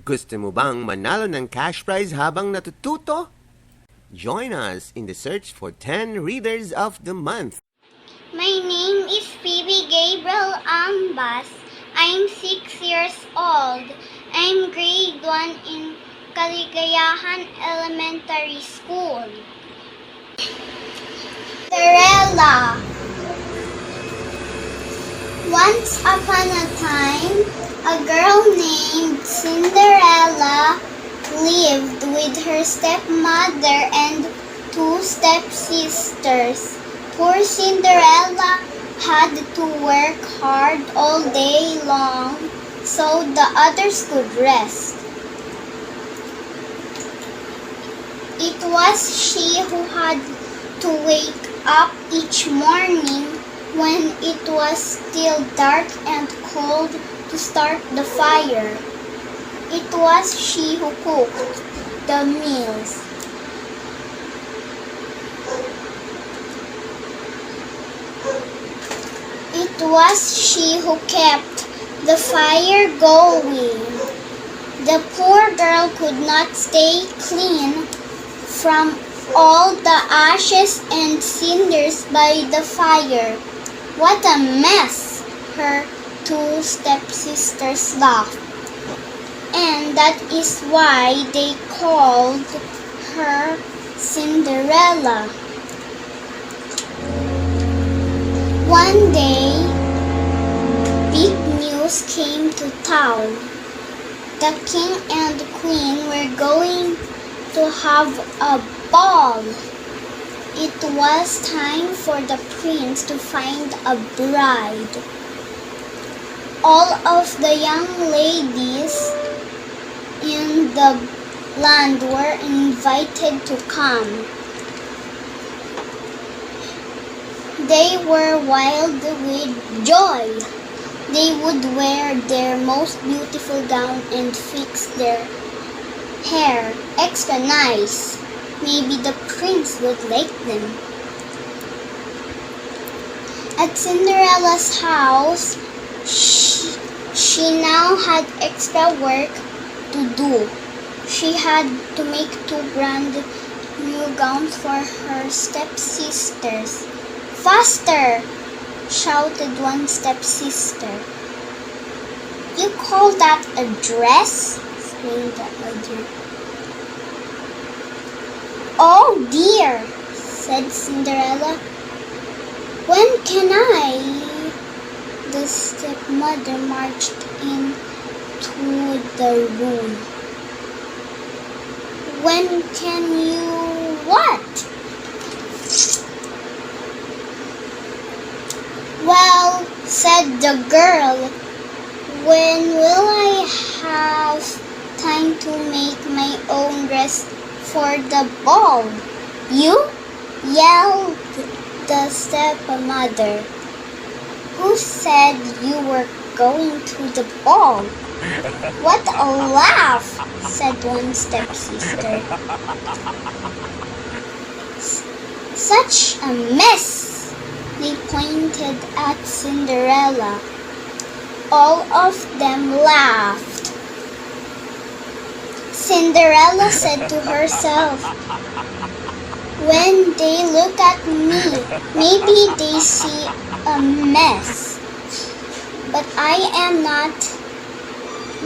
Gusto mo bang manalo ng cash prize habang natututo? Join us in the search for 10 Readers of the Month. My name is Phoebe Gabriel Ambas. I'm 6 years old. I'm grade 1 in Kaligayahan Elementary School. Cinderella. Once upon a time, a girl named Cinderella lived with her stepmother and 2 stepsisters. Poor Cinderella had to work hard all day long so the others could rest. It was she who had to wake up each morning when it was still dark and cold to start the fire. It was she who cooked the meals. It was she who kept the fire going. The poor girl could not stay clean from all the ashes and cinders by the fire. What a mess! Her 2 stepsisters laughed. And that is why they called her Cinderella. One day, big news came to town. The king and queen were going to have a ball. It was time for the prince to find a bride. All of the young ladies in the land were invited to come. They were wild with joy. They would wear their most beautiful gown and fix their hair extra nice. Maybe the prince would like them. At Cinderella's house, she now had extra work to do. She had to make 2 brand new gowns for her stepsisters. Faster! Shouted one stepsister. You call that a dress? Screamed the other. Oh dear, said Cinderella. When can I? The stepmother marched into the room. When can you what? Well, said the girl, when will I have time to make my own dress for the ball? You? Yelled the stepmother. Who said you were going to the ball? What a laugh, said one stepsister. Such a mess. They pointed at Cinderella. All of them laughed. Cinderella said to herself, when they look at me, maybe they see a mess. But I am not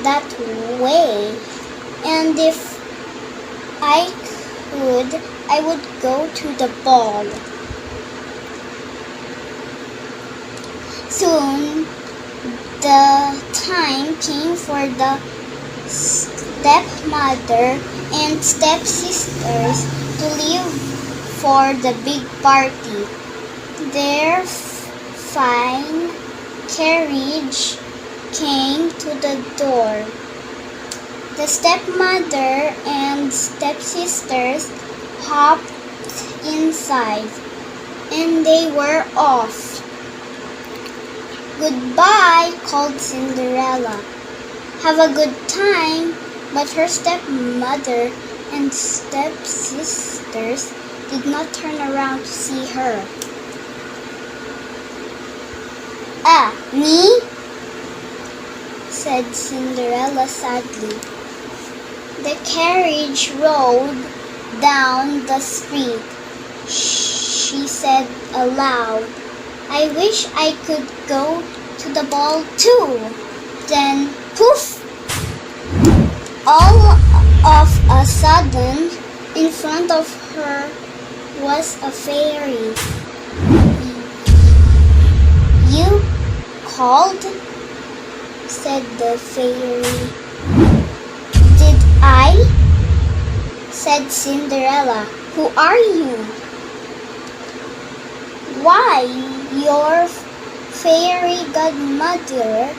that way. And if I could, I would go to the ball. Soon, the time came for the stepmother and stepsisters to leave for the big party. Their fine carriage came to the door. The stepmother and stepsisters hopped inside, and they were off. Goodbye, called Cinderella. Have a good time, but her stepmother and stepsisters did not turn around to see her. Ah, me? Said Cinderella sadly. The carriage rolled down the street. She said aloud, "I wish I could go to the ball too." Then, poof! All of a sudden, in front of her was a fairy. "You called?" said the fairy. "Did I?" said Cinderella. "Who are you?" "Why, your fairy godmother.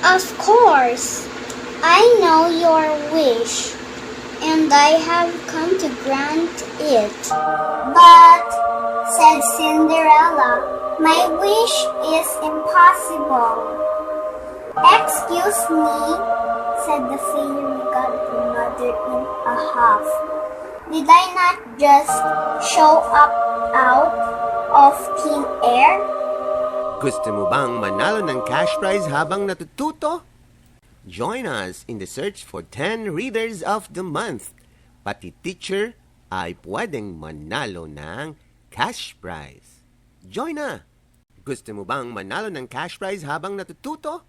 Of course, I know your wish, and I have come to grant it." "But," said Cinderella, "my wish is impossible." "Excuse me," said the fairy godmother in a huff. "Did I not just show up out of thin air?" Gusto mo bang manalo ng cash prize habang natututo? Join us in the search for 10 Readers of the Month. Pati teacher ay pwedeng manalo ng cash prize. Join na! Gusto mo bang manalo ng cash prize habang natututo?